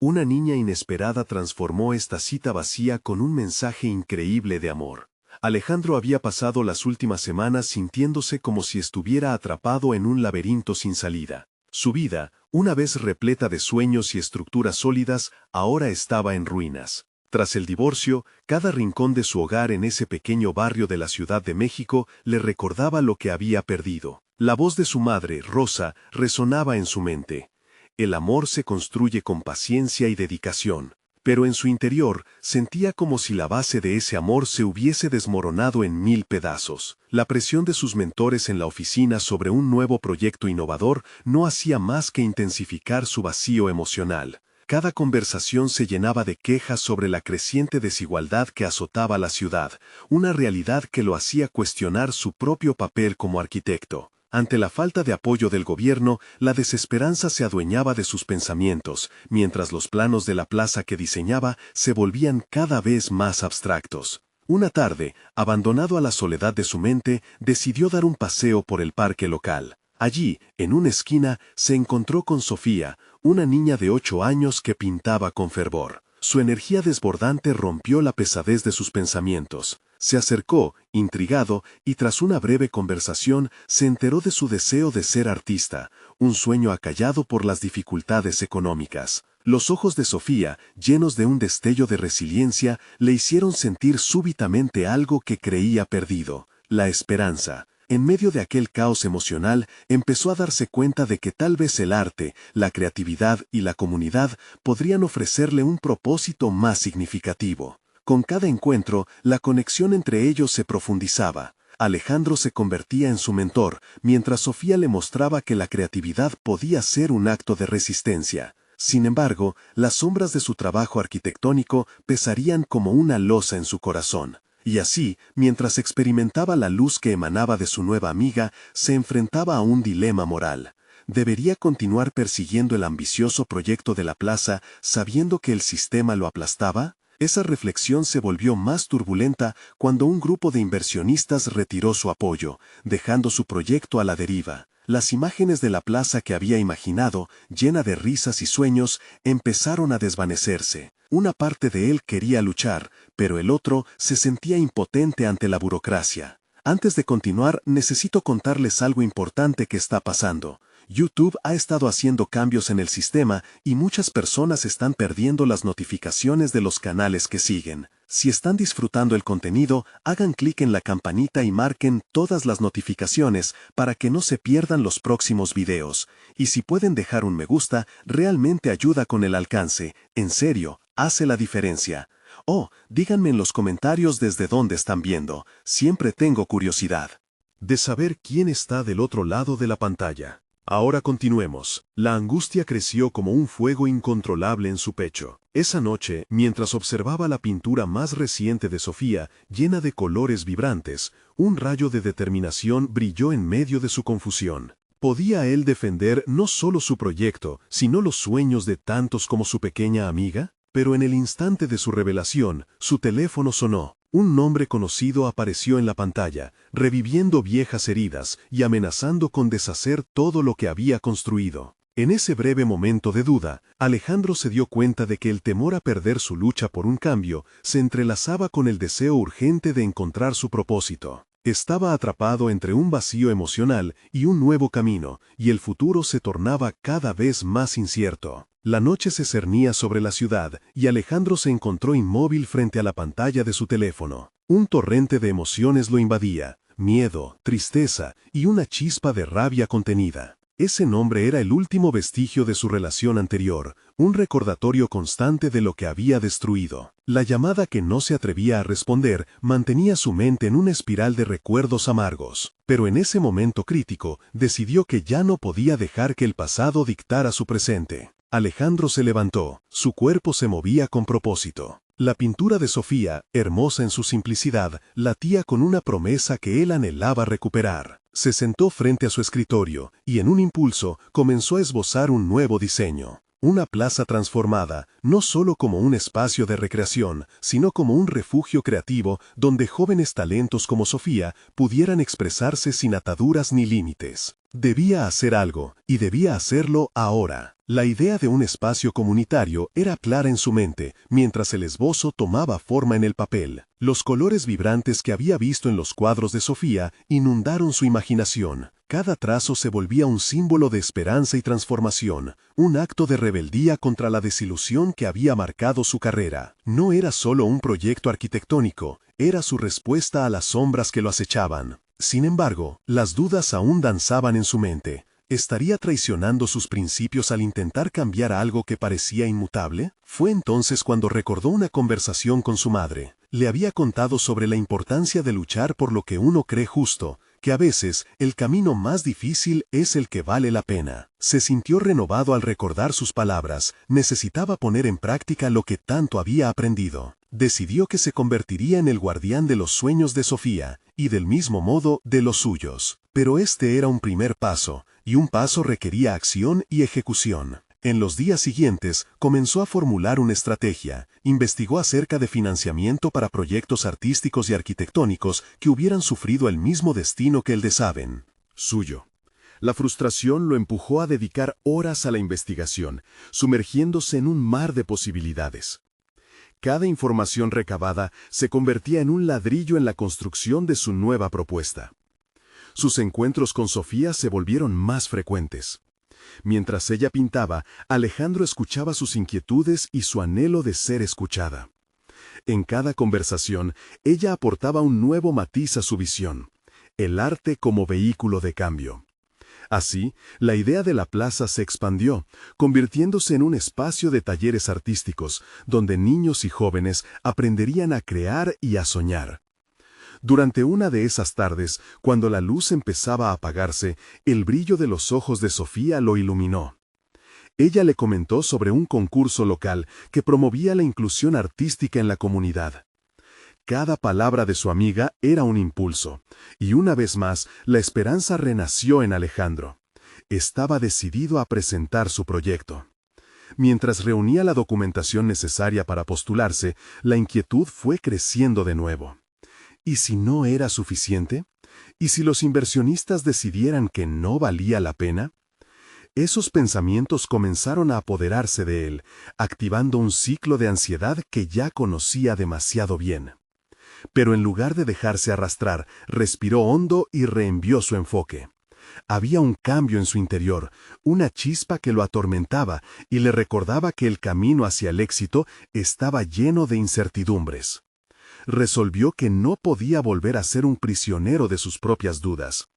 Una niña inesperada transformó esta cita vacía con un mensaje increíble de amor. Alejandro había pasado las últimas semanas sintiéndose como si estuviera atrapado en un laberinto sin salida. Su vida, una vez repleta de sueños y estructuras sólidas, ahora estaba en ruinas. Tras el divorcio, cada rincón de su hogar en ese pequeño barrio de la Ciudad de México le recordaba lo que había perdido. La voz de su madre, Rosa, resonaba en su mente. El amor se construye con paciencia y dedicación. Pero en su interior sentía como si la base de ese amor se hubiese desmoronado en 1000 pedazos. La presión de sus mentores en la oficina sobre un nuevo proyecto innovador no hacía más que intensificar su vacío emocional. Cada conversación se llenaba de quejas sobre la creciente desigualdad que azotaba la ciudad, una realidad que lo hacía cuestionar su propio papel como arquitecto. Ante la falta de apoyo del gobierno, la desesperanza se adueñaba de sus pensamientos, mientras los planos de la plaza que diseñaba se volvían cada vez más abstractos. Una tarde, abandonado a la soledad de su mente, decidió dar un paseo por el parque local. Allí, en una esquina, se encontró con Sofía, una niña de 8 años que pintaba con fervor. Su energía desbordante rompió la pesadez de sus pensamientos. Se acercó, intrigado, y tras una breve conversación se enteró de su deseo de ser artista, un sueño acallado por las dificultades económicas. Los ojos de Sofía, llenos de un destello de resiliencia, le hicieron sentir súbitamente algo que creía perdido: la esperanza. En medio de aquel caos emocional, empezó a darse cuenta de que tal vez el arte, la creatividad y la comunidad podrían ofrecerle un propósito más significativo. Con cada encuentro, la conexión entre ellos se profundizaba. Alejandro se convertía en su mentor, mientras Sofía le mostraba que la creatividad podía ser un acto de resistencia. Sin embargo, las sombras de su trabajo arquitectónico pesarían como una losa en su corazón. Y así, mientras experimentaba la luz que emanaba de su nueva amiga, se enfrentaba a un dilema moral. ¿Debería continuar persiguiendo el ambicioso proyecto de la plaza, sabiendo que el sistema lo aplastaba? Esa reflexión se volvió más turbulenta cuando un grupo de inversionistas retiró su apoyo, dejando su proyecto a la deriva. Las imágenes de la plaza que había imaginado, llena de risas y sueños, empezaron a desvanecerse. Una parte de él quería luchar, pero el otro se sentía impotente ante la burocracia. Antes de continuar, necesito contarles algo importante que está pasando. YouTube ha estado haciendo cambios en el sistema y muchas personas están perdiendo las notificaciones de los canales que siguen. Si están disfrutando el contenido, hagan clic en la campanita y marquen todas las notificaciones para que no se pierdan los próximos videos. Y si pueden dejar un me gusta, realmente ayuda con el alcance. En serio, hace la diferencia. Oh, díganme en los comentarios desde dónde están viendo. Siempre tengo curiosidad de saber quién está del otro lado de la pantalla. Ahora continuemos. La angustia creció como un fuego incontrolable en su pecho. Esa noche, mientras observaba la pintura más reciente de Sofía, llena de colores vibrantes, un rayo de determinación brilló en medio de su confusión. ¿Podía él defender no solo su proyecto, sino los sueños de tantos como su pequeña amiga? Pero en el instante de su revelación, su teléfono sonó. Un nombre conocido apareció en la pantalla, reviviendo viejas heridas y amenazando con deshacer todo lo que había construido. En ese breve momento de duda, Alejandro se dio cuenta de que el temor a perder su lucha por un cambio se entrelazaba con el deseo urgente de encontrar su propósito. Estaba atrapado entre un vacío emocional y un nuevo camino, y el futuro se tornaba cada vez más incierto. La noche se cernía sobre la ciudad y Alejandro se encontró inmóvil frente a la pantalla de su teléfono. Un torrente de emociones lo invadía: miedo, tristeza y una chispa de rabia contenida. Ese nombre era el último vestigio de su relación anterior, un recordatorio constante de lo que había destruido. La llamada que no se atrevía a responder mantenía su mente en una espiral de recuerdos amargos. Pero en ese momento crítico, decidió que ya no podía dejar que el pasado dictara su presente. Alejandro se levantó, su cuerpo se movía con propósito. La pintura de Sofía, hermosa en su simplicidad, latía con una promesa que él anhelaba recuperar. Se sentó frente a su escritorio y en un impulso comenzó a esbozar un nuevo diseño. Una plaza transformada, no solo como un espacio de recreación, sino como un refugio creativo donde jóvenes talentos como Sofía pudieran expresarse sin ataduras ni límites. Debía hacer algo, y debía hacerlo ahora. La idea de un espacio comunitario era clara en su mente, mientras el esbozo tomaba forma en el papel. Los colores vibrantes que había visto en los cuadros de Sofía inundaron su imaginación. Cada trazo se volvía un símbolo de esperanza y transformación, un acto de rebeldía contra la desilusión que había marcado su carrera. No era solo un proyecto arquitectónico, era su respuesta a las sombras que lo acechaban. Sin embargo, las dudas aún danzaban en su mente. ¿Estaría traicionando sus principios al intentar cambiar algo que parecía inmutable? Fue entonces cuando recordó una conversación con su madre. Le había contado sobre la importancia de luchar por lo que uno cree justo, que a veces el camino más difícil es el que vale la pena. Se sintió renovado al recordar sus palabras. Necesitaba poner en práctica lo que tanto había aprendido. Decidió que se convertiría en el guardián de los sueños de Sofía, y del mismo modo de los suyos. Pero este era un primer paso, y un paso requería acción y ejecución. En los días siguientes, comenzó a formular una estrategia. Investigó acerca de financiamiento para proyectos artísticos y arquitectónicos que hubieran sufrido el mismo destino que el de Saben. Suyo. La frustración lo empujó a dedicar horas a la investigación, sumergiéndose en un mar de posibilidades. Cada información recabada se convertía en un ladrillo en la construcción de su nueva propuesta. Sus encuentros con Sofía se volvieron más frecuentes. Mientras ella pintaba, Alejandro escuchaba sus inquietudes y su anhelo de ser escuchada. En cada conversación, ella aportaba un nuevo matiz a su visión: el arte como vehículo de cambio. Así, la idea de la plaza se expandió, convirtiéndose en un espacio de talleres artísticos, donde niños y jóvenes aprenderían a crear y a soñar. Durante una de esas tardes, cuando la luz empezaba a apagarse, el brillo de los ojos de Sofía lo iluminó. Ella le comentó sobre un concurso local que promovía la inclusión artística en la comunidad. Cada palabra de su amiga era un impulso, y una vez más la esperanza renació en Alejandro. Estaba decidido a presentar su proyecto. Mientras reunía la documentación necesaria para postularse, la inquietud fue creciendo de nuevo. ¿Y si no era suficiente? ¿Y si los inversionistas decidieran que no valía la pena? Esos pensamientos comenzaron a apoderarse de él, activando un ciclo de ansiedad que ya conocía demasiado bien. Pero en lugar de dejarse arrastrar, respiró hondo y reenvió su enfoque. Había un cambio en su interior, una chispa que lo atormentaba y le recordaba que el camino hacia el éxito estaba lleno de incertidumbres. Resolvió que no podía volver a ser un prisionero de sus propias dudas.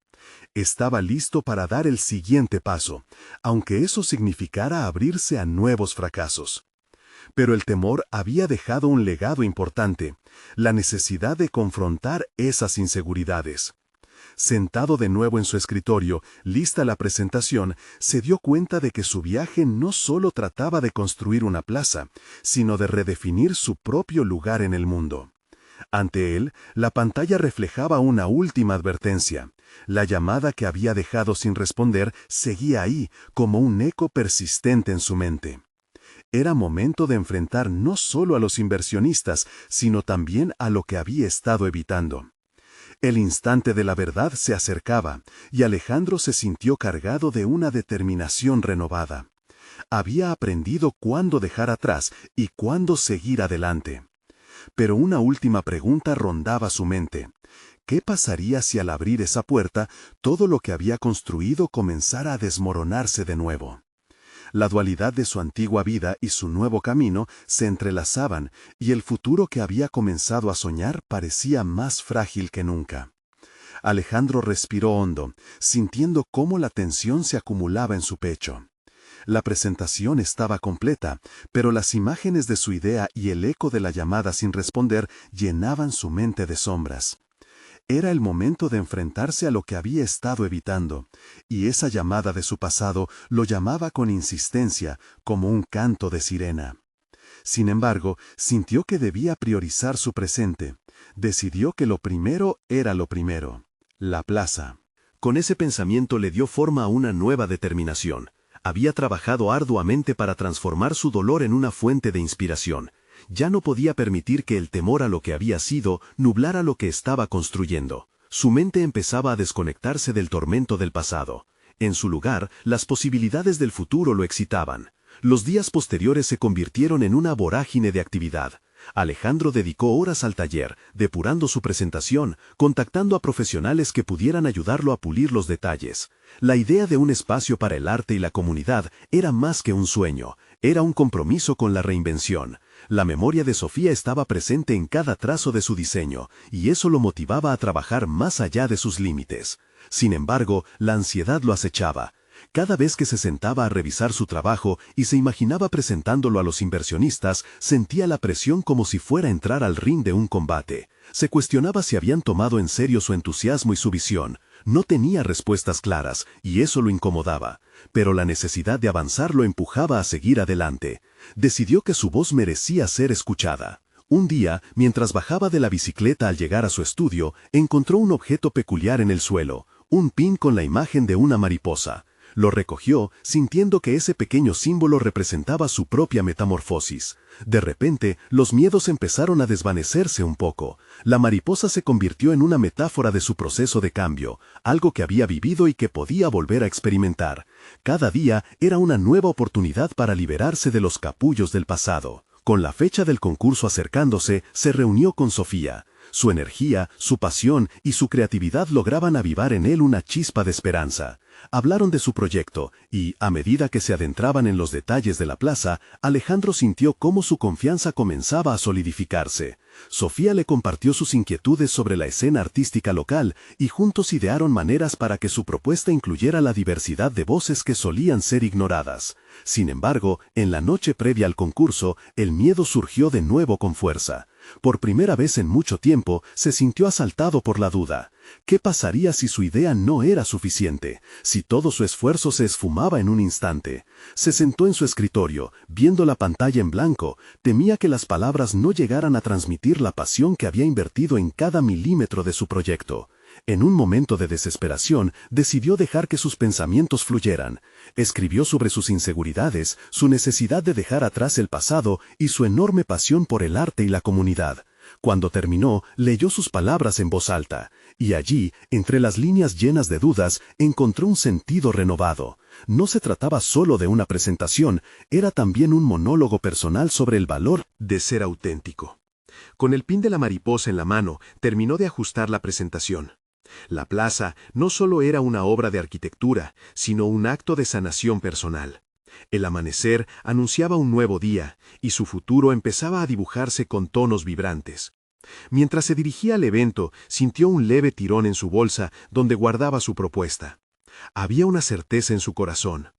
Estaba listo para dar el siguiente paso, aunque eso significara abrirse a nuevos fracasos. Pero el temor había dejado un legado importante, la necesidad de confrontar esas inseguridades. Sentado de nuevo en su escritorio, lista la presentación, se dio cuenta de que su viaje no solo trataba de construir una plaza, sino de redefinir su propio lugar en el mundo. Ante él, la pantalla reflejaba una última advertencia. La llamada que había dejado sin responder seguía ahí, como un eco persistente en su mente. Era momento de enfrentar no solo a los inversionistas, sino también a lo que había estado evitando. El instante de la verdad se acercaba, y Alejandro se sintió cargado de una determinación renovada. Había aprendido cuándo dejar atrás y cuándo seguir adelante. Pero una última pregunta rondaba su mente. ¿Qué pasaría si al abrir esa puerta, todo lo que había construido comenzara a desmoronarse de nuevo? La dualidad de su antigua vida y su nuevo camino se entrelazaban, y el futuro que había comenzado a soñar parecía más frágil que nunca. Alejandro respiró hondo, sintiendo cómo la tensión se acumulaba en su pecho. La presentación estaba completa, pero las imágenes de su idea y el eco de la llamada sin responder llenaban su mente de sombras. Era el momento de enfrentarse a lo que había estado evitando, y esa llamada de su pasado lo llamaba con insistencia, como un canto de sirena. Sin embargo, sintió que debía priorizar su presente. Decidió que lo primero era lo primero: la plaza. Con ese pensamiento le dio forma a una nueva determinación. Había trabajado arduamente para transformar su dolor en una fuente de inspiración. Ya no podía permitir que el temor a lo que había sido nublara lo que estaba construyendo. Su mente empezaba a desconectarse del tormento del pasado. En su lugar, las posibilidades del futuro lo excitaban. Los días posteriores se convirtieron en una vorágine de actividad. Alejandro dedicó horas al taller, depurando su presentación, contactando a profesionales que pudieran ayudarlo a pulir los detalles. La idea de un espacio para el arte y la comunidad era más que un sueño, era un compromiso con la reinvención. La memoria de Sofía estaba presente en cada trazo de su diseño, y eso lo motivaba a trabajar más allá de sus límites. Sin embargo, la ansiedad lo acechaba. Cada vez que se sentaba a revisar su trabajo y se imaginaba presentándolo a los inversionistas, sentía la presión como si fuera a entrar al ring de un combate. Se cuestionaba si habían tomado en serio su entusiasmo y su visión. No tenía respuestas claras, y eso lo incomodaba. Pero la necesidad de avanzar lo empujaba a seguir adelante. Decidió que su voz merecía ser escuchada. Un día, mientras bajaba de la bicicleta al llegar a su estudio, encontró un objeto peculiar en el suelo, un pin con la imagen de una mariposa. Lo recogió, sintiendo que ese pequeño símbolo representaba su propia metamorfosis. De repente, los miedos empezaron a desvanecerse un poco. La mariposa se convirtió en una metáfora de su proceso de cambio, algo que había vivido y que podía volver a experimentar. Cada día era una nueva oportunidad para liberarse de los capullos del pasado. Con la fecha del concurso acercándose, se reunió con Sofía. Su energía, su pasión y su creatividad lograban avivar en él una chispa de esperanza. Hablaron de su proyecto y, a medida que se adentraban en los detalles de la plaza, Alejandro sintió cómo su confianza comenzaba a solidificarse. Sofía le compartió sus inquietudes sobre la escena artística local y juntos idearon maneras para que su propuesta incluyera la diversidad de voces que solían ser ignoradas. Sin embargo, en la noche previa al concurso, el miedo surgió de nuevo con fuerza. Por primera vez en mucho tiempo, se sintió asaltado por la duda. ¿Qué pasaría si su idea no era suficiente? Si todo su esfuerzo se esfumaba en un instante. Se sentó en su escritorio, viendo la pantalla en blanco, temía que las palabras no llegaran a transmitir la pasión que había invertido en cada milímetro de su proyecto. En un momento de desesperación, decidió dejar que sus pensamientos fluyeran. Escribió sobre sus inseguridades, su necesidad de dejar atrás el pasado y su enorme pasión por el arte y la comunidad. Cuando terminó, leyó sus palabras en voz alta, y allí, entre las líneas llenas de dudas, encontró un sentido renovado. No se trataba solo de una presentación, era también un monólogo personal sobre el valor de ser auténtico. Con el pin de la mariposa en la mano, terminó de ajustar la presentación. La plaza no solo era una obra de arquitectura, sino un acto de sanación personal. El amanecer anunciaba un nuevo día, y su futuro empezaba a dibujarse con tonos vibrantes. Mientras se dirigía al evento, sintió un leve tirón en su bolsa donde guardaba su propuesta. Había una certeza en su corazón.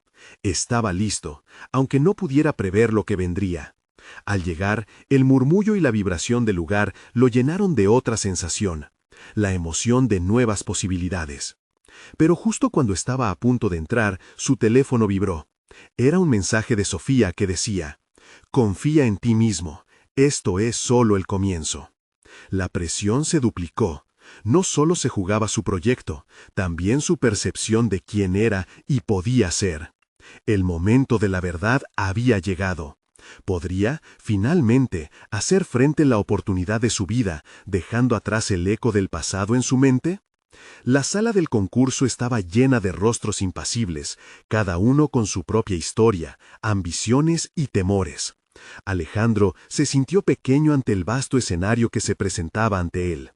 Estaba listo, aunque no pudiera prever lo que vendría. Al llegar, el murmullo y la vibración del lugar lo llenaron de otra sensación, la emoción de nuevas posibilidades. Pero justo cuando estaba a punto de entrar, su teléfono vibró. Era un mensaje de Sofía que decía: «Confía en ti mismo, esto es solo el comienzo». La presión se duplicó. No solo se jugaba su proyecto, también su percepción de quién era y podía ser. El momento de la verdad había llegado. ¿Podría, finalmente, hacer frente a la oportunidad de su vida, dejando atrás el eco del pasado en su mente? La sala del concurso estaba llena de rostros impasibles, cada uno con su propia historia, ambiciones y temores. Alejandro se sintió pequeño ante el vasto escenario que se presentaba ante él.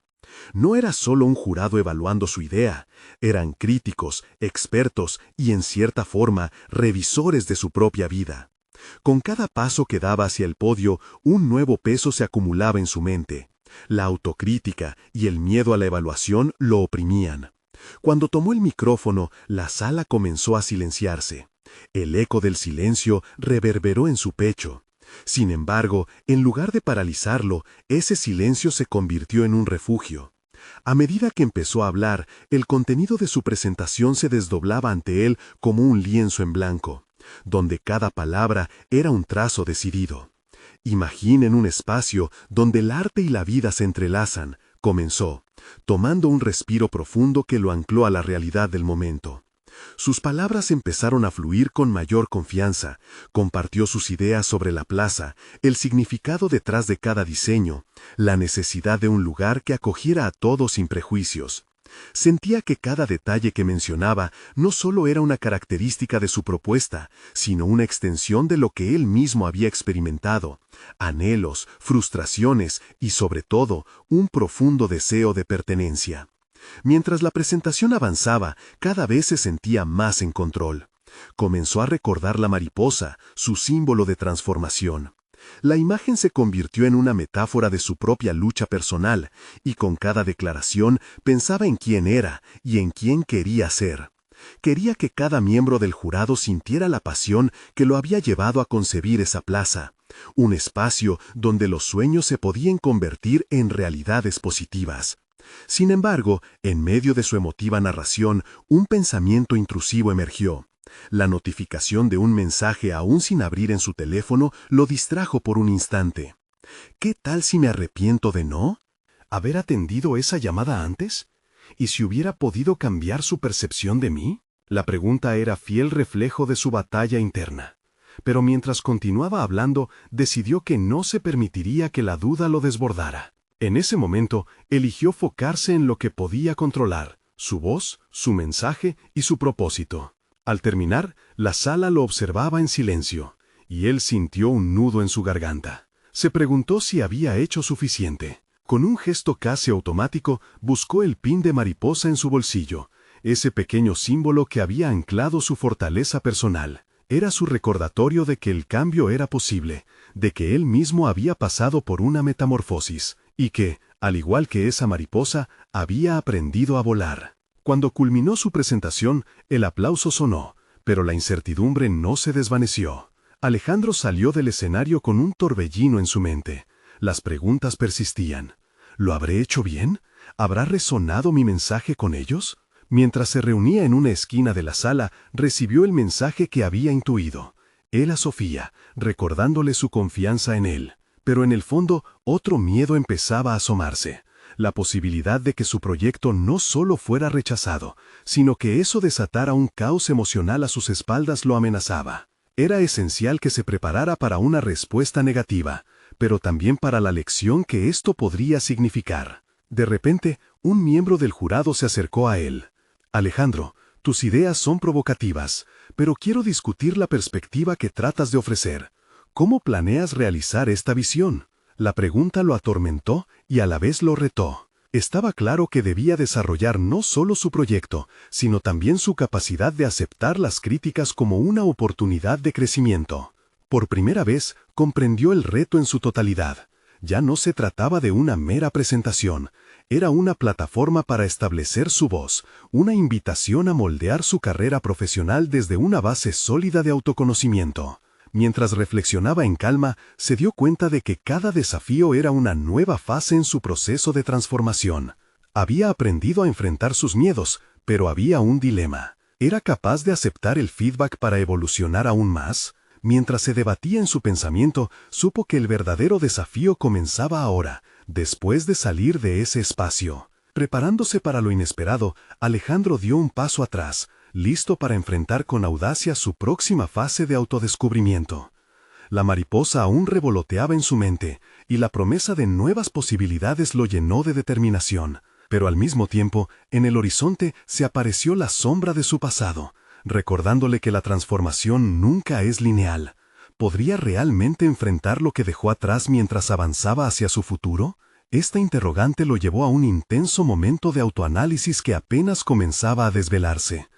No era solo un jurado evaluando su idea, eran críticos, expertos y, en cierta forma, revisores de su propia vida. Con cada paso que daba hacia el podio, un nuevo peso se acumulaba en su mente. La autocrítica y el miedo a la evaluación lo oprimían. Cuando tomó el micrófono, la sala comenzó a silenciarse. El eco del silencio reverberó en su pecho. Sin embargo, en lugar de paralizarlo, ese silencio se convirtió en un refugio. A medida que empezó a hablar, el contenido de su presentación se desdoblaba ante él como un lienzo en blanco, donde cada palabra era un trazo decidido. «Imaginen un espacio donde el arte y la vida se entrelazan», comenzó, tomando un respiro profundo que lo ancló a la realidad del momento. Sus palabras empezaron a fluir con mayor confianza, compartió sus ideas sobre la plaza, el significado detrás de cada diseño, la necesidad de un lugar que acogiera a todos sin prejuicios. Sentía que cada detalle que mencionaba no solo era una característica de su propuesta, sino una extensión de lo que él mismo había experimentado, anhelos, frustraciones y, sobre todo, un profundo deseo de pertenencia. Mientras la presentación avanzaba, cada vez se sentía más en control. Comenzó a recordar la mariposa, su símbolo de transformación. La imagen se convirtió en una metáfora de su propia lucha personal, y con cada declaración pensaba en quién era y en quién quería ser. Quería que cada miembro del jurado sintiera la pasión que lo había llevado a concebir esa plaza, un espacio donde los sueños se podían convertir en realidades positivas. Sin embargo, en medio de su emotiva narración, un pensamiento intrusivo emergió. La notificación de un mensaje aún sin abrir en su teléfono lo distrajo por un instante. ¿Qué tal si me arrepiento de no haber atendido esa llamada antes? ¿Y si hubiera podido cambiar su percepción de mí? La pregunta era fiel reflejo de su batalla interna. Pero mientras continuaba hablando, decidió que no se permitiría que la duda lo desbordara. En ese momento, eligió focarse en lo que podía controlar: su voz, su mensaje y su propósito. Al terminar, la sala lo observaba en silencio, y él sintió un nudo en su garganta. Se preguntó si había hecho suficiente. Con un gesto casi automático, buscó el pin de mariposa en su bolsillo, ese pequeño símbolo que había anclado su fortaleza personal. Era su recordatorio de que el cambio era posible, de que él mismo había pasado por una metamorfosis, y que, al igual que esa mariposa, había aprendido a volar. Cuando culminó su presentación, el aplauso sonó, pero la incertidumbre no se desvaneció. Alejandro salió del escenario con un torbellino en su mente. Las preguntas persistían. ¿Lo habré hecho bien? ¿Habrá resonado mi mensaje con ellos? Mientras se reunía en una esquina de la sala, recibió el mensaje que había intuido. Él a Sofía, recordándole su confianza en él. Pero en el fondo, otro miedo empezaba a asomarse. La posibilidad de que su proyecto no solo fuera rechazado, sino que eso desatara un caos emocional a sus espaldas lo amenazaba. Era esencial que se preparara para una respuesta negativa, pero también para la lección que esto podría significar. De repente, un miembro del jurado se acercó a él. «Alejandro, tus ideas son provocativas, pero quiero discutir la perspectiva que tratas de ofrecer. ¿Cómo planeas realizar esta visión?». La pregunta lo atormentó y a la vez lo retó. Estaba claro que debía desarrollar no solo su proyecto, sino también su capacidad de aceptar las críticas como una oportunidad de crecimiento. Por primera vez, comprendió el reto en su totalidad. Ya no se trataba de una mera presentación, era una plataforma para establecer su voz, una invitación a moldear su carrera profesional desde una base sólida de autoconocimiento. Mientras reflexionaba en calma, se dio cuenta de que cada desafío era una nueva fase en su proceso de transformación. Había aprendido a enfrentar sus miedos, pero había un dilema. ¿Era capaz de aceptar el feedback para evolucionar aún más? Mientras se debatía en su pensamiento, supo que el verdadero desafío comenzaba ahora, después de salir de ese espacio. Preparándose para lo inesperado, Alejandro dio un paso atrás, listo para enfrentar con audacia su próxima fase de autodescubrimiento. La mariposa aún revoloteaba en su mente, y la promesa de nuevas posibilidades lo llenó de determinación. Pero al mismo tiempo, en el horizonte se apareció la sombra de su pasado, recordándole que la transformación nunca es lineal. ¿Podría realmente enfrentar lo que dejó atrás mientras avanzaba hacia su futuro? Esta interrogante lo llevó a un intenso momento de autoanálisis que apenas comenzaba a desvelarse.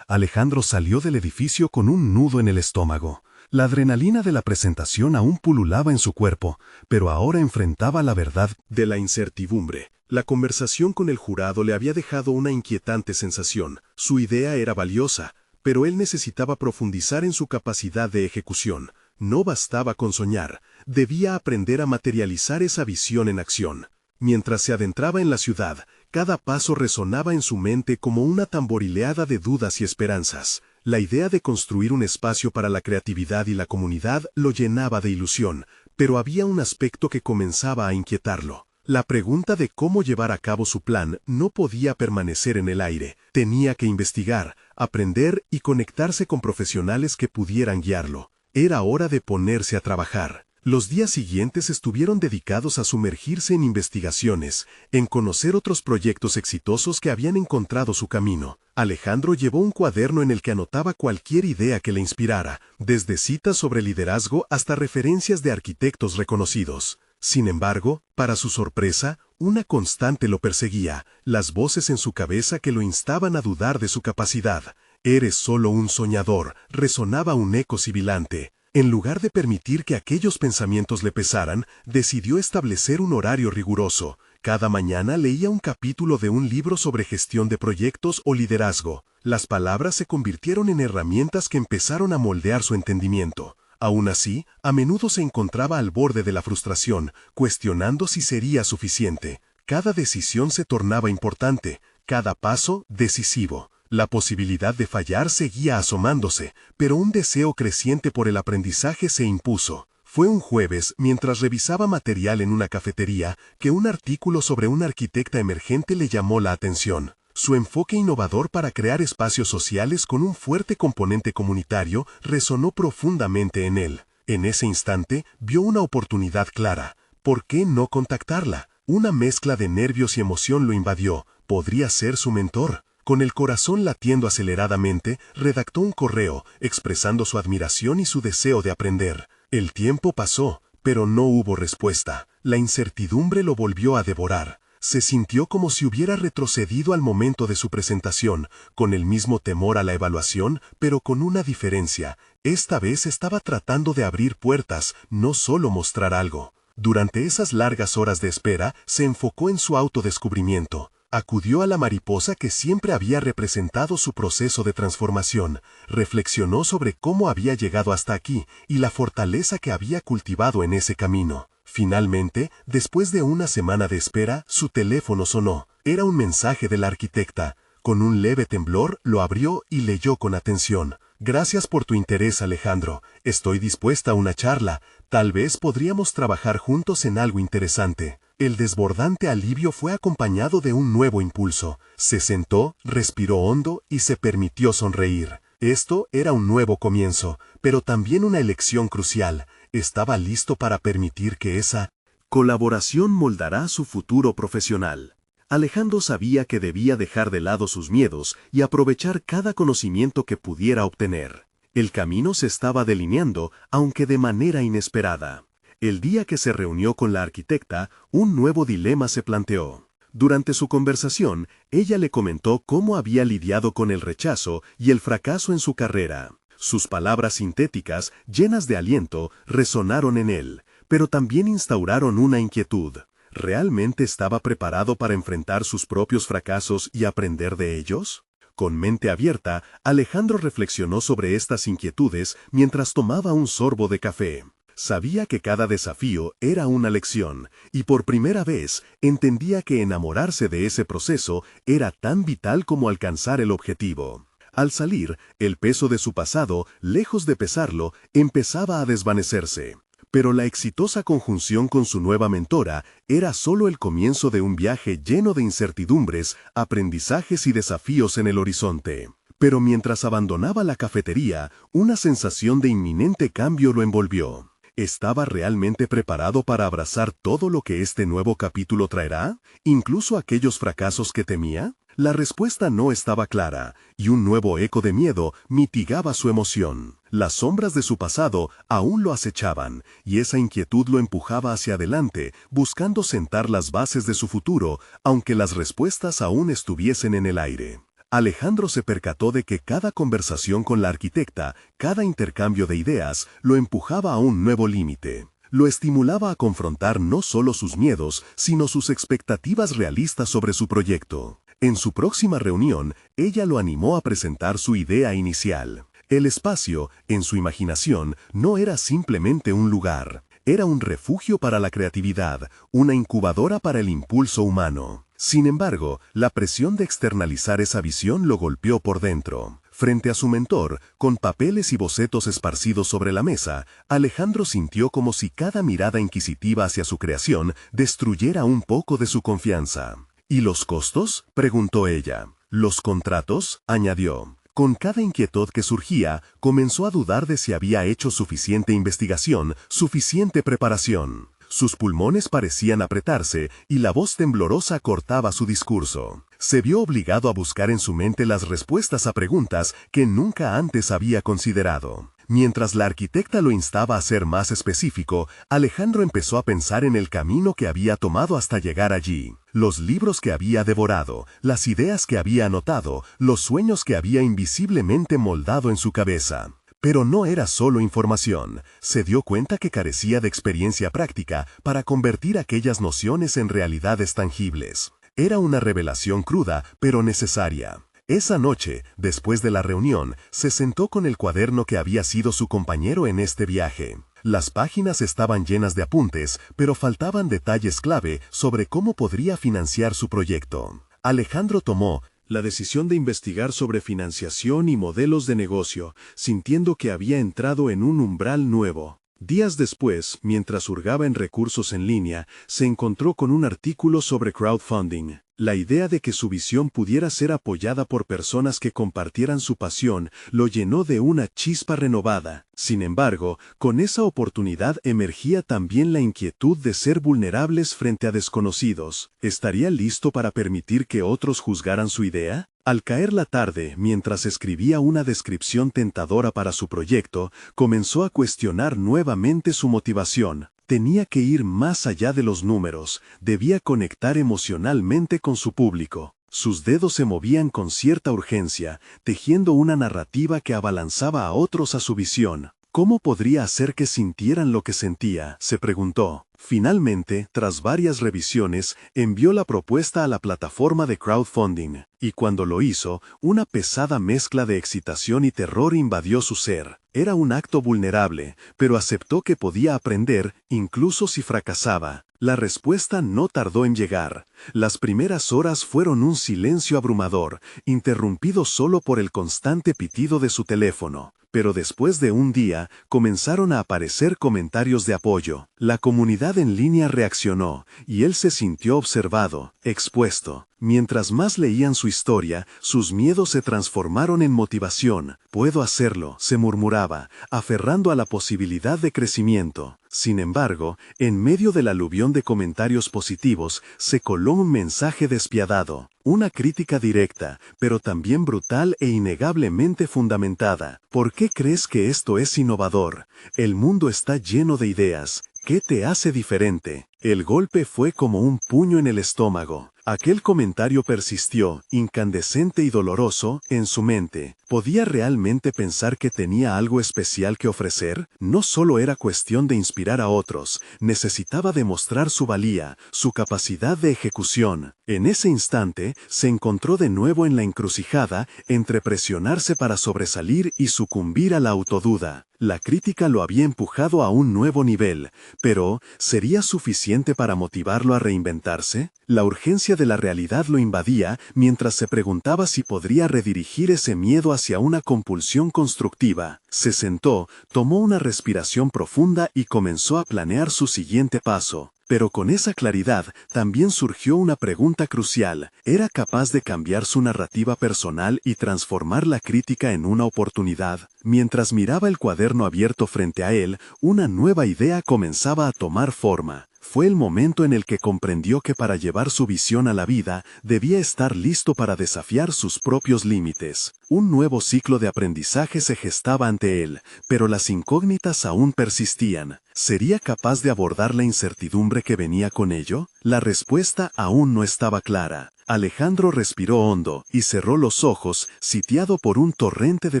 Alejandro salió del edificio con un nudo en el estómago. La adrenalina de la presentación aún pululaba en su cuerpo, pero ahora enfrentaba la verdad de la incertidumbre. La conversación con el jurado le había dejado una inquietante sensación. Su idea era valiosa, pero él necesitaba profundizar en su capacidad de ejecución. No bastaba con soñar, debía aprender a materializar esa visión en acción. Mientras se adentraba en la ciudad, cada paso resonaba en su mente como una tamborileada de dudas y esperanzas. La idea de construir un espacio para la creatividad y la comunidad lo llenaba de ilusión, pero había un aspecto que comenzaba a inquietarlo. La pregunta de cómo llevar a cabo su plan no podía permanecer en el aire. Tenía que investigar, aprender y conectarse con profesionales que pudieran guiarlo. Era hora de ponerse a trabajar. Los días siguientes estuvieron dedicados a sumergirse en investigaciones, en conocer otros proyectos exitosos que habían encontrado su camino. Alejandro llevó un cuaderno en el que anotaba cualquier idea que le inspirara, desde citas sobre liderazgo hasta referencias de arquitectos reconocidos. Sin embargo, para su sorpresa, una constante lo perseguía, las voces en su cabeza que lo instaban a dudar de su capacidad. «Eres solo un soñador», resonaba un eco sibilante. En lugar de permitir que aquellos pensamientos le pesaran, decidió establecer un horario riguroso. Cada mañana leía un capítulo de un libro sobre gestión de proyectos o liderazgo. Las palabras se convirtieron en herramientas que empezaron a moldear su entendimiento. Aún así, a menudo se encontraba al borde de la frustración, cuestionando si sería suficiente. Cada decisión se tornaba importante, cada paso decisivo. La posibilidad de fallar seguía asomándose, pero un deseo creciente por el aprendizaje se impuso. Fue un jueves, mientras revisaba material en una cafetería, que un artículo sobre una arquitecta emergente le llamó la atención. Su enfoque innovador para crear espacios sociales con un fuerte componente comunitario resonó profundamente en él. En ese instante, vio una oportunidad clara. ¿Por qué no contactarla? Una mezcla de nervios y emoción lo invadió. ¿Podría ser su mentor? Con el corazón latiendo aceleradamente, redactó un correo, expresando su admiración y su deseo de aprender. El tiempo pasó, pero no hubo respuesta. La incertidumbre lo volvió a devorar. Se sintió como si hubiera retrocedido al momento de su presentación, con el mismo temor a la evaluación, pero con una diferencia. Esta vez estaba tratando de abrir puertas, no solo mostrar algo. Durante esas largas horas de espera, se enfocó en su autodescubrimiento. Acudió a la mariposa que siempre había representado su proceso de transformación, reflexionó sobre cómo había llegado hasta aquí y la fortaleza que había cultivado en ese camino. Finalmente, después de una semana de espera, su teléfono sonó. Era un mensaje de la arquitecta. Con un leve temblor, lo abrió y leyó con atención. «Gracias por tu interés, Alejandro. Estoy dispuesta a una charla. Tal vez podríamos trabajar juntos en algo interesante». El desbordante alivio fue acompañado de un nuevo impulso. Se sentó, respiró hondo y se permitió sonreír. Esto era un nuevo comienzo, pero también una elección crucial. Estaba listo para permitir que esa colaboración moldará su futuro profesional. Alejandro sabía que debía dejar de lado sus miedos y aprovechar cada conocimiento que pudiera obtener. El camino se estaba delineando, aunque de manera inesperada. El día que se reunió con la arquitecta, un nuevo dilema se planteó. Durante su conversación, ella le comentó cómo había lidiado con el rechazo y el fracaso en su carrera. Sus palabras sintéticas, llenas de aliento, resonaron en él, pero también instauraron una inquietud. ¿Realmente estaba preparado para enfrentar sus propios fracasos y aprender de ellos? Con mente abierta, Alejandro reflexionó sobre estas inquietudes mientras tomaba un sorbo de café. Sabía que cada desafío era una lección, y por primera vez entendía que enamorarse de ese proceso era tan vital como alcanzar el objetivo. Al salir, el peso de su pasado, lejos de pesarlo, empezaba a desvanecerse. Pero la exitosa conjunción con su nueva mentora era solo el comienzo de un viaje lleno de incertidumbres, aprendizajes y desafíos en el horizonte. Pero mientras abandonaba la cafetería, una sensación de inminente cambio lo envolvió. ¿Estaba realmente preparado para abrazar todo lo que este nuevo capítulo traerá? ¿Incluso aquellos fracasos que temía? La respuesta no estaba clara, y un nuevo eco de miedo mitigaba su emoción. Las sombras de su pasado aún lo acechaban, y esa inquietud lo empujaba hacia adelante, buscando sentar las bases de su futuro, aunque las respuestas aún estuviesen en el aire. Alejandro se percató de que cada conversación con la arquitecta, cada intercambio de ideas, lo empujaba a un nuevo límite. Lo estimulaba a confrontar no solo sus miedos, sino sus expectativas realistas sobre su proyecto. En su próxima reunión, ella lo animó a presentar su idea inicial. El espacio, en su imaginación, no era simplemente un lugar. Era un refugio para la creatividad, una incubadora para el impulso humano. Sin embargo, la presión de externalizar esa visión lo golpeó por dentro. Frente a su mentor, con papeles y bocetos esparcidos sobre la mesa, Alejandro sintió como si cada mirada inquisitiva hacia su creación destruyera un poco de su confianza. ¿Y los costos?, preguntó ella. ¿Los contratos?, añadió. Con cada inquietud que surgía, comenzó a dudar de si había hecho suficiente investigación, suficiente preparación. Sus pulmones parecían apretarse y la voz temblorosa cortaba su discurso. Se vio obligado a buscar en su mente las respuestas a preguntas que nunca antes había considerado. Mientras la arquitecta lo instaba a ser más específico, Alejandro empezó a pensar en el camino que había tomado hasta llegar allí. Los libros que había devorado, las ideas que había anotado, los sueños que había invisiblemente moldado en su cabeza. Pero no era solo información. Se dio cuenta que carecía de experiencia práctica para convertir aquellas nociones en realidades tangibles. Era una revelación cruda, pero necesaria. Esa noche, después de la reunión, se sentó con el cuaderno que había sido su compañero en este viaje. Las páginas estaban llenas de apuntes, pero faltaban detalles clave sobre cómo podría financiar su proyecto. Alejandro tomó la decisión de investigar sobre financiación y modelos de negocio, sintiendo que había entrado en un umbral nuevo. Días después, mientras hurgaba en recursos en línea, se encontró con un artículo sobre crowdfunding. La idea de que su visión pudiera ser apoyada por personas que compartieran su pasión lo llenó de una chispa renovada. Sin embargo, con esa oportunidad emergía también la inquietud de ser vulnerables frente a desconocidos. ¿Estaría listo para permitir que otros juzgaran su idea? Al caer la tarde, mientras escribía una descripción tentadora para su proyecto, comenzó a cuestionar nuevamente su motivación. Tenía que ir más allá de los números, debía conectar emocionalmente con su público. Sus dedos se movían con cierta urgencia, tejiendo una narrativa que abalanzaba a otros a su visión. ¿Cómo podría hacer que sintieran lo que sentía?, se preguntó. Finalmente, tras varias revisiones, envió la propuesta a la plataforma de crowdfunding, y cuando lo hizo, una pesada mezcla de excitación y terror invadió su ser. Era un acto vulnerable, pero aceptó que podía aprender, incluso si fracasaba. La respuesta no tardó en llegar. Las primeras horas fueron un silencio abrumador, interrumpido solo por el constante pitido de su teléfono. Pero después de un día, comenzaron a aparecer comentarios de apoyo. La comunidad en línea reaccionó, y él se sintió observado, expuesto. Mientras más leían su historia, sus miedos se transformaron en motivación. «Puedo hacerlo», se murmuraba, aferrando a la posibilidad de crecimiento. Sin embargo, en medio del aluvión de comentarios positivos, se coló un mensaje despiadado. Una crítica directa, pero también brutal e innegablemente fundamentada. ¿Por qué crees que esto es innovador? El mundo está lleno de ideas. ¿Qué te hace diferente? El golpe fue como un puño en el estómago. Aquel comentario persistió, incandescente y doloroso, en su mente. ¿Podía realmente pensar que tenía algo especial que ofrecer? No solo era cuestión de inspirar a otros, necesitaba demostrar su valía, su capacidad de ejecución. En ese instante, se encontró de nuevo en la encrucijada entre presionarse para sobresalir y sucumbir a la autoduda. La crítica lo había empujado a un nuevo nivel, pero ¿sería suficiente para motivarlo a reinventarse? La urgencia de la realidad lo invadía mientras se preguntaba si podría redirigir ese miedo hacia una compulsión constructiva. Se sentó, tomó una respiración profunda y comenzó a planear su siguiente paso. Pero con esa claridad también surgió una pregunta crucial. ¿Era capaz de cambiar su narrativa personal y transformar la crítica en una oportunidad? Mientras miraba el cuaderno abierto frente a él, una nueva idea comenzaba a tomar forma. Fue el momento en el que comprendió que para llevar su visión a la vida, debía estar listo para desafiar sus propios límites. Un nuevo ciclo de aprendizaje se gestaba ante él, pero las incógnitas aún persistían. ¿Sería capaz de abordar la incertidumbre que venía con ello? La respuesta aún no estaba clara. Alejandro respiró hondo y cerró los ojos, sitiado por un torrente de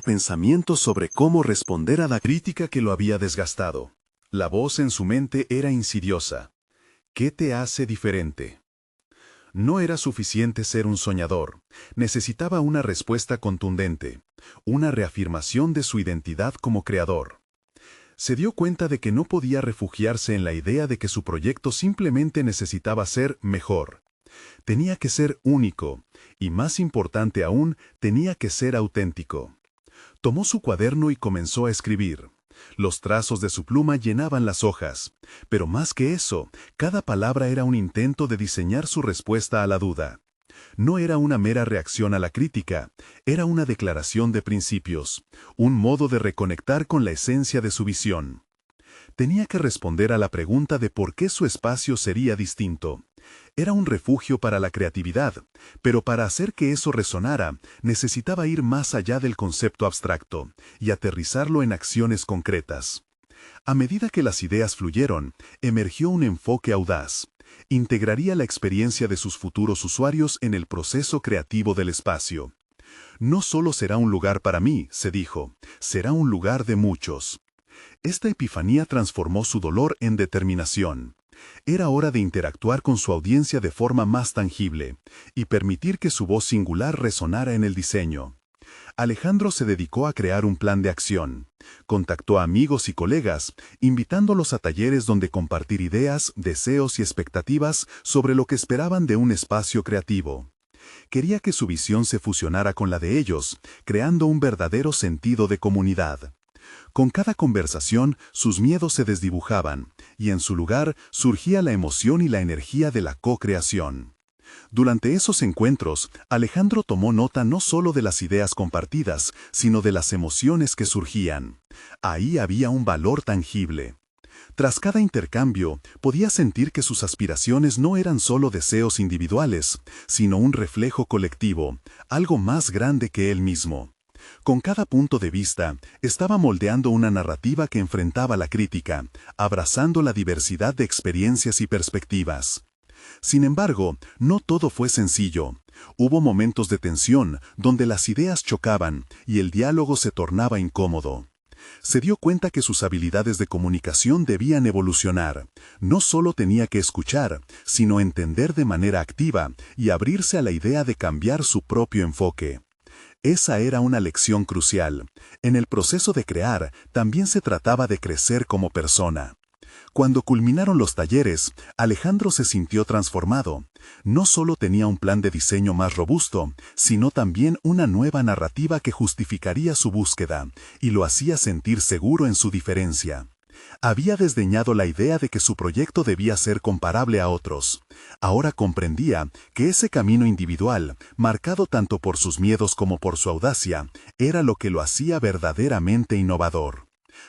pensamientos sobre cómo responder a la crítica que lo había desgastado. La voz en su mente era insidiosa. ¿Qué te hace diferente? No era suficiente ser un soñador. Necesitaba una respuesta contundente, una reafirmación de su identidad como creador. Se dio cuenta de que no podía refugiarse en la idea de que su proyecto simplemente necesitaba ser mejor. Tenía que ser único, y más importante aún, tenía que ser auténtico. Tomó su cuaderno y comenzó a escribir. Los trazos de su pluma llenaban las hojas, pero más que eso, cada palabra era un intento de diseñar su respuesta a la duda. No era una mera reacción a la crítica, era una declaración de principios, un modo de reconectar con la esencia de su visión. Tenía que responder a la pregunta de por qué su espacio sería distinto. Era un refugio para la creatividad, pero para hacer que eso resonara, necesitaba ir más allá del concepto abstracto y aterrizarlo en acciones concretas. A medida que las ideas fluyeron, emergió un enfoque audaz. Integraría la experiencia de sus futuros usuarios en el proceso creativo del espacio. No solo será un lugar para mí, se dijo, será un lugar de muchos. Esta epifanía transformó su dolor en determinación. Era hora de interactuar con su audiencia de forma más tangible y permitir que su voz singular resonara en el diseño. Alejandro se dedicó a crear un plan de acción. Contactó a amigos y colegas, invitándolos a talleres donde compartir ideas, deseos y expectativas sobre lo que esperaban de un espacio creativo. Quería que su visión se fusionara con la de ellos, creando un verdadero sentido de comunidad. Con cada conversación, sus miedos se desdibujaban, y en su lugar surgía la emoción y la energía de la co-creación. Durante esos encuentros, Alejandro tomó nota no solo de las ideas compartidas, sino de las emociones que surgían. Ahí había un valor tangible. Tras cada intercambio, podía sentir que sus aspiraciones no eran solo deseos individuales, sino un reflejo colectivo, algo más grande que él mismo. Con cada punto de vista, estaba moldeando una narrativa que enfrentaba la crítica, abrazando la diversidad de experiencias y perspectivas. Sin embargo, no todo fue sencillo. Hubo momentos de tensión, donde las ideas chocaban y el diálogo se tornaba incómodo. Se dio cuenta que sus habilidades de comunicación debían evolucionar. No solo tenía que escuchar, sino entender de manera activa y abrirse a la idea de cambiar su propio enfoque. Esa era una lección crucial. En el proceso de crear, también se trataba de crecer como persona. Cuando culminaron los talleres, Alejandro se sintió transformado. No solo tenía un plan de diseño más robusto, sino también una nueva narrativa que justificaría su búsqueda, y lo hacía sentir seguro en su diferencia. Había desdeñado la idea de que su proyecto debía ser comparable a otros. Ahora comprendía que ese camino individual, marcado tanto por sus miedos como por su audacia, era lo que lo hacía verdaderamente innovador.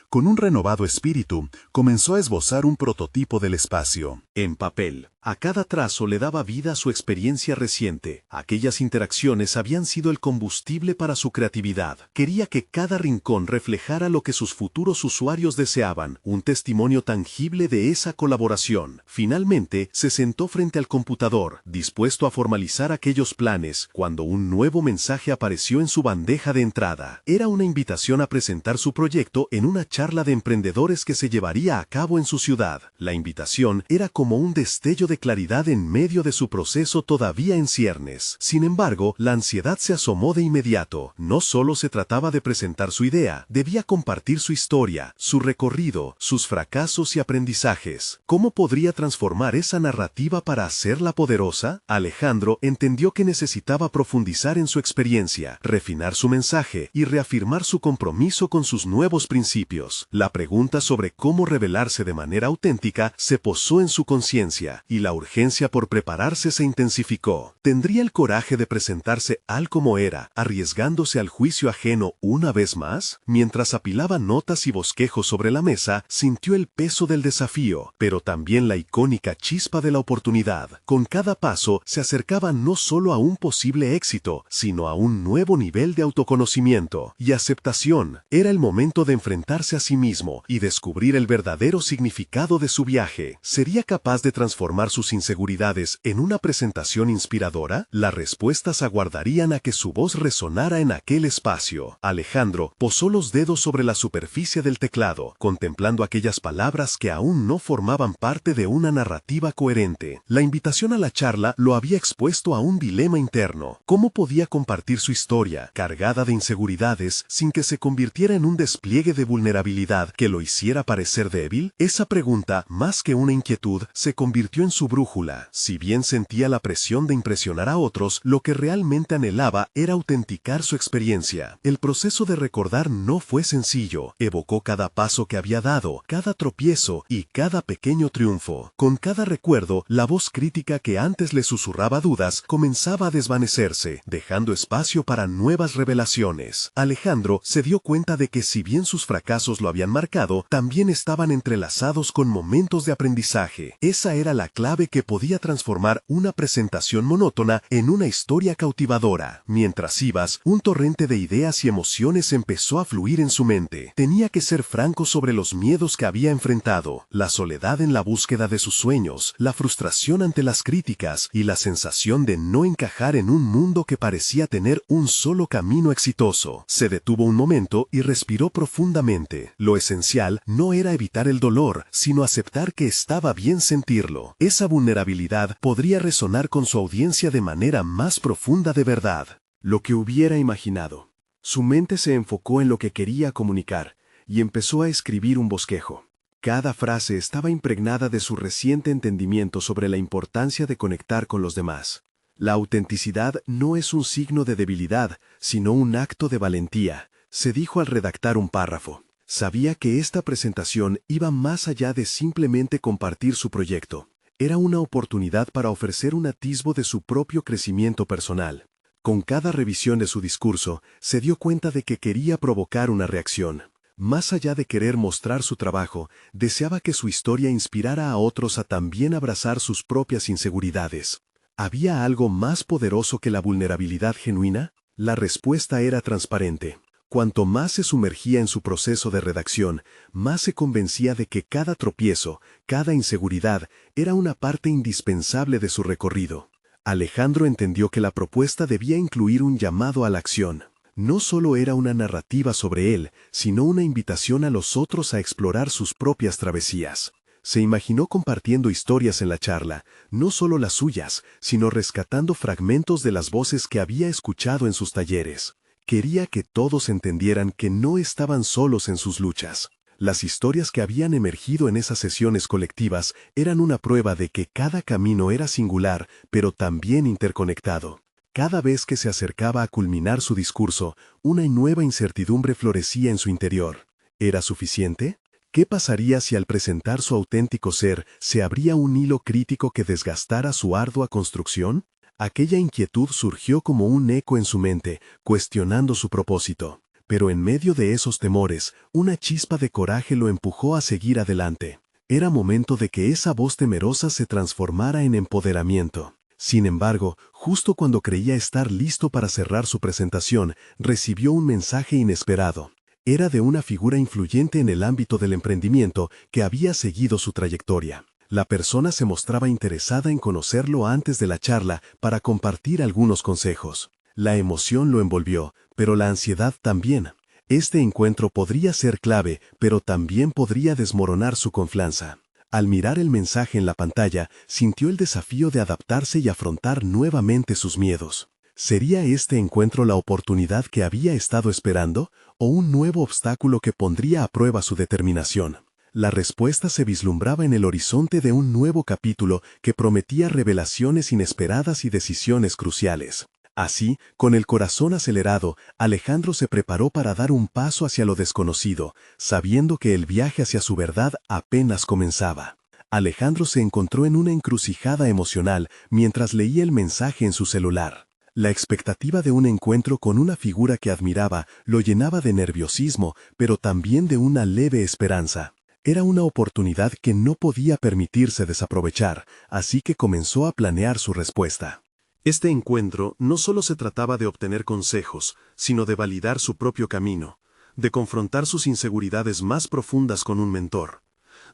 Con un renovado espíritu, comenzó a esbozar un prototipo del espacio. En papel, a cada trazo le daba vida a su experiencia reciente. Aquellas interacciones habían sido el combustible para su creatividad. Quería que cada rincón reflejara lo que sus futuros usuarios deseaban, un testimonio tangible de esa colaboración. Finalmente, se sentó frente al computador, dispuesto a formalizar aquellos planes, cuando un nuevo mensaje apareció en su bandeja de entrada. Era una invitación a presentar su proyecto en una charla de emprendedores que se llevaría a cabo en su ciudad. La invitación era como un destello de claridad en medio de su proceso todavía en ciernes. Sin embargo, la ansiedad se asomó de inmediato. No solo se trataba de presentar su idea, debía compartir su historia, su recorrido, sus fracasos y aprendizajes. ¿Cómo podría transformar esa narrativa para hacerla poderosa? Alejandro entendió que necesitaba profundizar en su experiencia, refinar su mensaje y reafirmar su compromiso con sus nuevos principios. La pregunta sobre cómo revelarse de manera auténtica se posó en su conciencia, y la urgencia por prepararse se intensificó. ¿Tendría el coraje de presentarse tal como era, arriesgándose al juicio ajeno una vez más? Mientras apilaba notas y bosquejos sobre la mesa, sintió el peso del desafío, pero también la icónica chispa de la oportunidad. Con cada paso, se acercaba no solo a un posible éxito, sino a un nuevo nivel de autoconocimiento y aceptación. Era el momento de enfrentarse a sí mismo y descubrir el verdadero significado de su viaje. ¿Sería capaz de transformar sus inseguridades en una presentación inspiradora? Las respuestas aguardarían a que su voz resonara en aquel espacio. Alejandro posó los dedos sobre la superficie del teclado, contemplando aquellas palabras que aún no formaban parte de una narrativa coherente. La invitación a la charla lo había expuesto a un dilema interno. ¿Cómo podía compartir su historia, cargada de inseguridades, sin que se convirtiera en un despliegue de vulnerabilidad que lo hiciera parecer débil? Esa pregunta, más que una inquietud, se convirtió en su su brújula. Si bien sentía la presión de impresionar a otros, lo que realmente anhelaba era autenticar su experiencia. El proceso de recordar no fue sencillo. Evocó cada paso que había dado, cada tropiezo y cada pequeño triunfo. Con cada recuerdo, la voz crítica que antes le susurraba dudas comenzaba a desvanecerse, dejando espacio para nuevas revelaciones. Alejandro se dio cuenta de que si bien sus fracasos lo habían marcado, también estaban entrelazados con momentos de aprendizaje. Esa era la clave que podía transformar una presentación monótona en una historia cautivadora. Mientras ibas, un torrente de ideas y emociones empezó a fluir en su mente. Tenía que ser franco sobre los miedos que había enfrentado, la soledad en la búsqueda de sus sueños, la frustración ante las críticas y la sensación de no encajar en un mundo que parecía tener un solo camino exitoso. Se detuvo un momento y respiró profundamente. Lo esencial no era evitar el dolor, sino aceptar que estaba bien sentirlo. Esa vulnerabilidad podría resonar con su audiencia de manera más profunda de verdad. Lo que hubiera imaginado. Su mente se enfocó en lo que quería comunicar y empezó a escribir un bosquejo. Cada frase estaba impregnada de su reciente entendimiento sobre la importancia de conectar con los demás. La autenticidad no es un signo de debilidad, sino un acto de valentía, se dijo al redactar un párrafo. Sabía que esta presentación iba más allá de simplemente compartir su proyecto. Era una oportunidad para ofrecer un atisbo de su propio crecimiento personal. Con cada revisión de su discurso, se dio cuenta de que quería provocar una reacción. Más allá de querer mostrar su trabajo, deseaba que su historia inspirara a otros a también abrazar sus propias inseguridades. ¿Había algo más poderoso que la vulnerabilidad genuina? La respuesta era transparente. Cuanto más se sumergía en su proceso de redacción, más se convencía de que cada tropiezo, cada inseguridad, era una parte indispensable de su recorrido. Alejandro entendió que la propuesta debía incluir un llamado a la acción. No solo era una narrativa sobre él, sino una invitación a los otros a explorar sus propias travesías. Se imaginó compartiendo historias en la charla, no solo las suyas, sino rescatando fragmentos de las voces que había escuchado en sus talleres. Quería que todos entendieran que no estaban solos en sus luchas. Las historias que habían emergido en esas sesiones colectivas eran una prueba de que cada camino era singular, pero también interconectado. Cada vez que se acercaba a culminar su discurso, una nueva incertidumbre florecía en su interior. ¿Era suficiente? ¿Qué pasaría si al presentar su auténtico ser se abría un hilo crítico que desgastara su ardua construcción? Aquella inquietud surgió como un eco en su mente, cuestionando su propósito. Pero en medio de esos temores, una chispa de coraje lo empujó a seguir adelante. Era momento de que esa voz temerosa se transformara en empoderamiento. Sin embargo, justo cuando creía estar listo para cerrar su presentación, recibió un mensaje inesperado. Era de una figura influyente en el ámbito del emprendimiento que había seguido su trayectoria. La persona se mostraba interesada en conocerlo antes de la charla para compartir algunos consejos. La emoción lo envolvió, pero la ansiedad también. Este encuentro podría ser clave, pero también podría desmoronar su confianza. Al mirar el mensaje en la pantalla, sintió el desafío de adaptarse y afrontar nuevamente sus miedos. ¿Sería este encuentro la oportunidad que había estado esperando, o un nuevo obstáculo que pondría a prueba su determinación? La respuesta se vislumbraba en el horizonte de un nuevo capítulo que prometía revelaciones inesperadas y decisiones cruciales. Así, con el corazón acelerado, Alejandro se preparó para dar un paso hacia lo desconocido, sabiendo que el viaje hacia su verdad apenas comenzaba. Alejandro se encontró en una encrucijada emocional mientras leía el mensaje en su celular. La expectativa de un encuentro con una figura que admiraba lo llenaba de nerviosismo, pero también de una leve esperanza. Era una oportunidad que no podía permitirse desaprovechar, así que comenzó a planear su respuesta. Este encuentro no solo se trataba de obtener consejos, sino de validar su propio camino, de confrontar sus inseguridades más profundas con un mentor.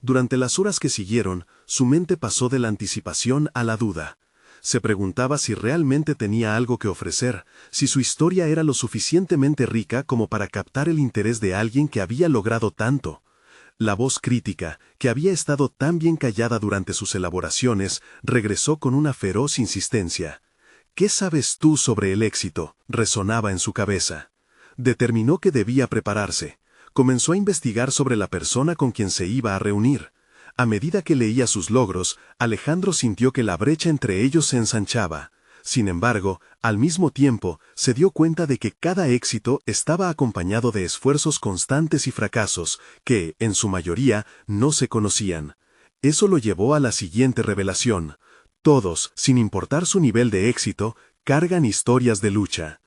Durante las horas que siguieron, su mente pasó de la anticipación a la duda. Se preguntaba si realmente tenía algo que ofrecer, si su historia era lo suficientemente rica como para captar el interés de alguien que había logrado tanto. La voz crítica, que había estado tan bien callada durante sus elaboraciones, regresó con una feroz insistencia. ¿Qué sabes tú sobre el éxito?, resonaba en su cabeza. Determinó que debía prepararse. Comenzó a investigar sobre la persona con quien se iba a reunir. A medida que leía sus logros, Alejandro sintió que la brecha entre ellos se ensanchaba. Sin embargo, al mismo tiempo, se dio cuenta de que cada éxito estaba acompañado de esfuerzos constantes y fracasos, que, en su mayoría, no se conocían. Eso lo llevó a la siguiente revelación. Todos, sin importar su nivel de éxito, cargan historias de lucha.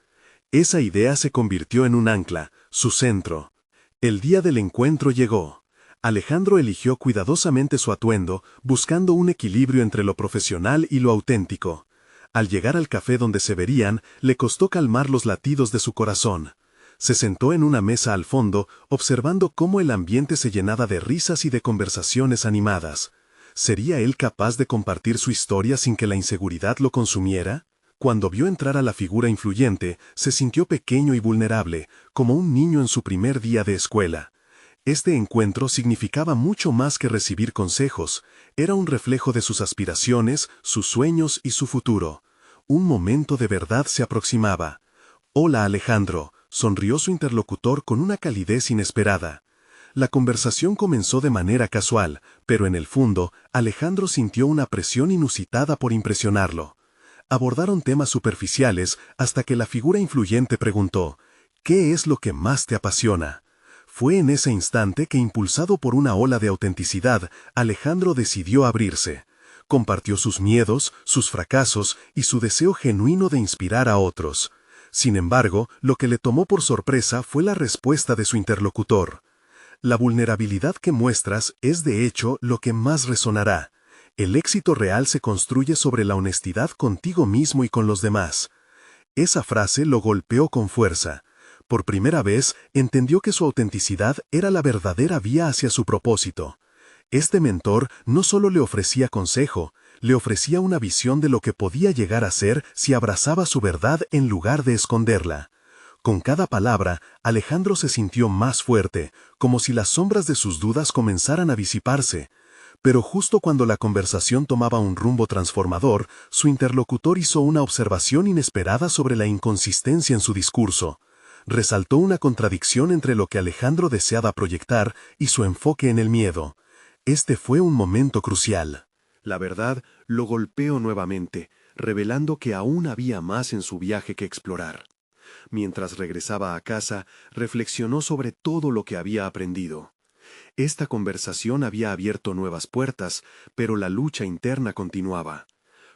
Esa idea se convirtió en un ancla, su centro. El día del encuentro llegó. Alejandro eligió cuidadosamente su atuendo, buscando un equilibrio entre lo profesional y lo auténtico. Al llegar al café donde se verían, le costó calmar los latidos de su corazón. Se sentó en una mesa al fondo, observando cómo el ambiente se llenaba de risas y de conversaciones animadas. ¿Sería él capaz de compartir su historia sin que la inseguridad lo consumiera? Cuando vio entrar a la figura influyente, se sintió pequeño y vulnerable, como un niño en su primer día de escuela. Este encuentro significaba mucho más que recibir consejos, era un reflejo de sus aspiraciones, sus sueños y su futuro. Un momento de verdad se aproximaba. «Hola, Alejandro», sonrió su interlocutor con una calidez inesperada. La conversación comenzó de manera casual, pero en el fondo, Alejandro sintió una presión inusitada por impresionarlo. Abordaron temas superficiales hasta que la figura influyente preguntó, «¿Qué es lo que más te apasiona?». Fue en ese instante que, impulsado por una ola de autenticidad, Alejandro decidió abrirse. Compartió sus miedos, sus fracasos y su deseo genuino de inspirar a otros. Sin embargo, lo que le tomó por sorpresa fue la respuesta de su interlocutor. «La vulnerabilidad que muestras es de hecho lo que más resonará. El éxito real se construye sobre la honestidad contigo mismo y con los demás». Esa frase lo golpeó con fuerza. Por primera vez, entendió que su autenticidad era la verdadera vía hacia su propósito. Este mentor no solo le ofrecía consejo, le ofrecía una visión de lo que podía llegar a ser si abrazaba su verdad en lugar de esconderla. Con cada palabra, Alejandro se sintió más fuerte, como si las sombras de sus dudas comenzaran a disiparse. Pero justo cuando la conversación tomaba un rumbo transformador, su interlocutor hizo una observación inesperada sobre la inconsistencia en su discurso. Resaltó una contradicción entre lo que Alejandro deseaba proyectar y su enfoque en el miedo. Este fue un momento crucial. La verdad lo golpeó nuevamente, revelando que aún había más en su viaje que explorar. Mientras regresaba a casa, reflexionó sobre todo lo que había aprendido. Esta conversación había abierto nuevas puertas, pero la lucha interna continuaba.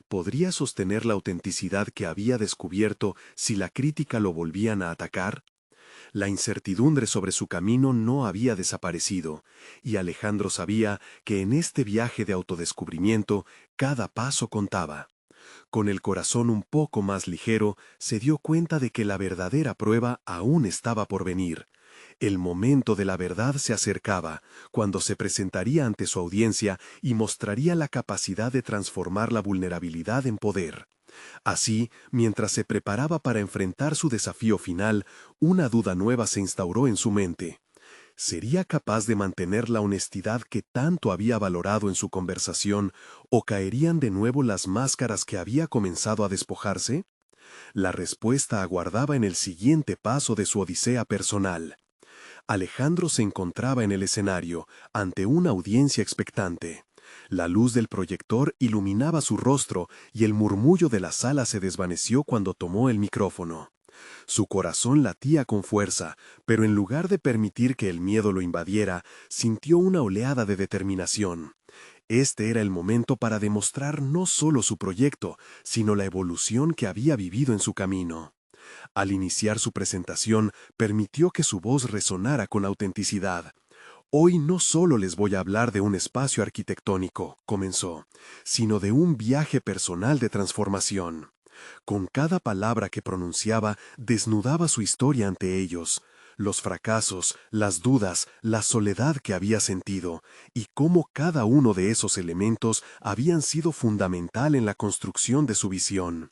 ¿Podría sostener la autenticidad que había descubierto si la crítica lo volvían a atacar? La incertidumbre sobre su camino no había desaparecido, y Alejandro sabía que en este viaje de autodescubrimiento cada paso contaba. Con el corazón un poco más ligero, se dio cuenta de que la verdadera prueba aún estaba por venir. El momento de la verdad se acercaba, cuando se presentaría ante su audiencia y mostraría la capacidad de transformar la vulnerabilidad en poder. Así, mientras se preparaba para enfrentar su desafío final, una duda nueva se instauró en su mente. ¿Sería capaz de mantener la honestidad que tanto había valorado en su conversación, o caerían de nuevo las máscaras que había comenzado a despojarse? La respuesta aguardaba en el siguiente paso de su odisea personal. Alejandro se encontraba en el escenario, ante una audiencia expectante. La luz del proyector iluminaba su rostro y el murmullo de la sala se desvaneció cuando tomó el micrófono. Su corazón latía con fuerza, pero en lugar de permitir que el miedo lo invadiera, sintió una oleada de determinación. Este era el momento para demostrar no solo su proyecto, sino la evolución que había vivido en su camino. Al iniciar su presentación, permitió que su voz resonara con autenticidad. «Hoy no solo les voy a hablar de un espacio arquitectónico», comenzó, «sino de un viaje personal de transformación». Con cada palabra que pronunciaba, desnudaba su historia ante ellos, los fracasos, las dudas, la soledad que había sentido, y cómo cada uno de esos elementos habían sido fundamental en la construcción de su visión.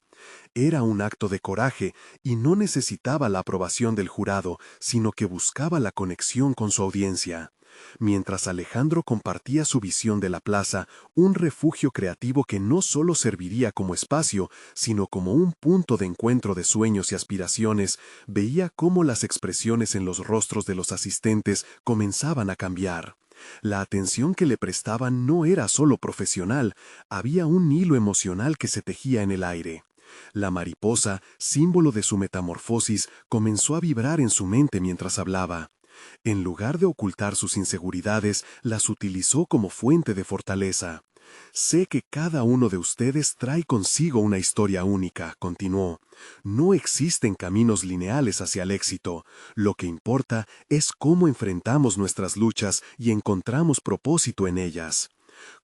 Era un acto de coraje y no necesitaba la aprobación del jurado, sino que buscaba la conexión con su audiencia. Mientras Alejandro compartía su visión de la plaza, un refugio creativo que no solo serviría como espacio, sino como un punto de encuentro de sueños y aspiraciones, veía cómo las expresiones en los rostros de los asistentes comenzaban a cambiar. La atención que le prestaban no era solo profesional, había un hilo emocional que se tejía en el aire. La mariposa, símbolo de su metamorfosis, comenzó a vibrar en su mente mientras hablaba. En lugar de ocultar sus inseguridades, las utilizó como fuente de fortaleza. Sé que cada uno de ustedes trae consigo una historia única, continuó. No existen caminos lineales hacia el éxito. Lo que importa es cómo enfrentamos nuestras luchas y encontramos propósito en ellas.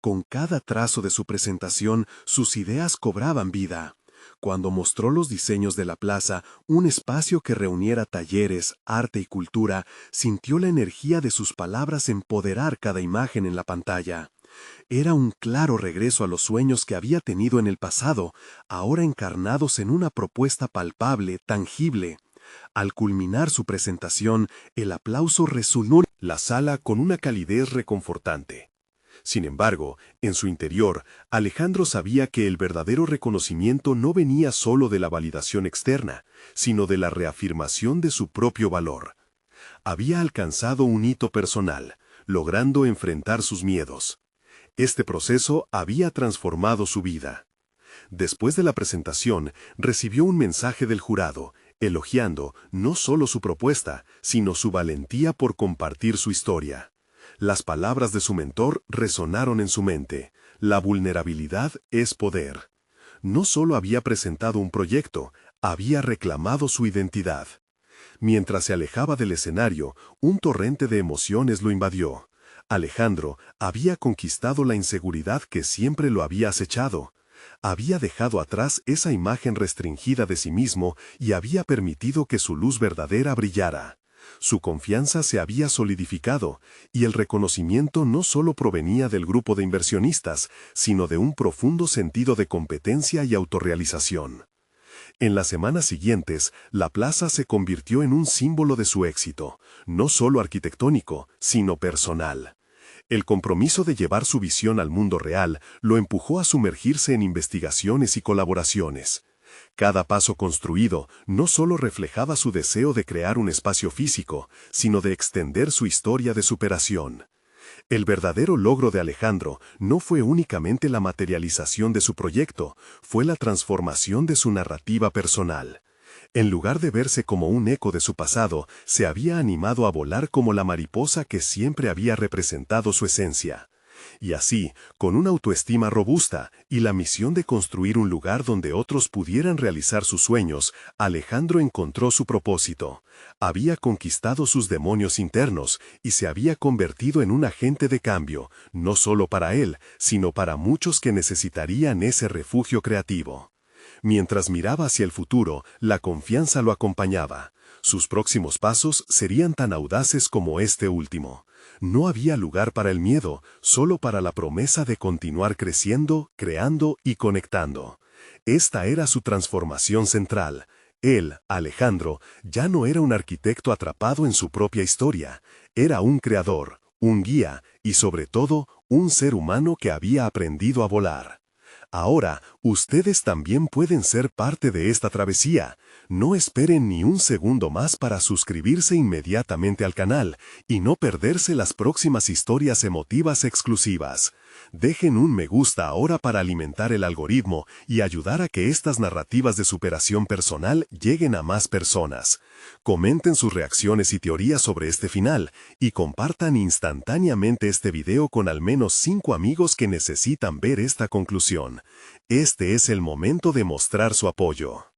Con cada trazo de su presentación, sus ideas cobraban vida. Cuando mostró los diseños de la plaza, un espacio que reuniera talleres, arte y cultura, sintió la energía de sus palabras empoderar cada imagen en la pantalla. Era un claro regreso a los sueños que había tenido en el pasado, ahora encarnados en una propuesta palpable, tangible. Al culminar su presentación, el aplauso resonó en la sala con una calidez reconfortante. Sin embargo, en su interior, Alejandro sabía que el verdadero reconocimiento no venía solo de la validación externa, sino de la reafirmación de su propio valor. Había alcanzado un hito personal, logrando enfrentar sus miedos. Este proceso había transformado su vida. Después de la presentación, recibió un mensaje del jurado, elogiando no solo su propuesta, sino su valentía por compartir su historia. Las palabras de su mentor resonaron en su mente. La vulnerabilidad es poder. No solo había presentado un proyecto, había reclamado su identidad. Mientras se alejaba del escenario, un torrente de emociones lo invadió. Alejandro había conquistado la inseguridad que siempre lo había acechado. Había dejado atrás esa imagen restringida de sí mismo y había permitido que su luz verdadera brillara. Su confianza se había solidificado, y el reconocimiento no solo provenía del grupo de inversionistas, sino de un profundo sentido de competencia y autorrealización. En las semanas siguientes, la plaza se convirtió en un símbolo de su éxito, no solo arquitectónico, sino personal. El compromiso de llevar su visión al mundo real lo empujó a sumergirse en investigaciones y colaboraciones. Cada paso construido no solo reflejaba su deseo de crear un espacio físico, sino de extender su historia de superación. El verdadero logro de Alejandro no fue únicamente la materialización de su proyecto, fue la transformación de su narrativa personal. En lugar de verse como un eco de su pasado, se había animado a volar como la mariposa que siempre había representado su esencia. Y así, con una autoestima robusta y la misión de construir un lugar donde otros pudieran realizar sus sueños, Alejandro encontró su propósito. Había conquistado sus demonios internos y se había convertido en un agente de cambio, no solo para él, sino para muchos que necesitarían ese refugio creativo. Mientras miraba hacia el futuro, la confianza lo acompañaba. Sus próximos pasos serían tan audaces como este último. No había lugar para el miedo, solo para la promesa de continuar creciendo, creando y conectando. Esta era su transformación central. Él, Alejandro, ya no era un arquitecto atrapado en su propia historia. Era un creador, un guía y, sobre todo, un ser humano que había aprendido a volar. Ahora, ustedes también pueden ser parte de esta travesía. No esperen ni un segundo más para suscribirse inmediatamente al canal y no perderse las próximas historias emotivas exclusivas. Dejen un me gusta ahora para alimentar el algoritmo y ayudar a que estas narrativas de superación personal lleguen a más personas. Comenten sus reacciones y teorías sobre este final y compartan instantáneamente este video con al menos 5 amigos que necesitan ver esta conclusión. Este es el momento de mostrar su apoyo.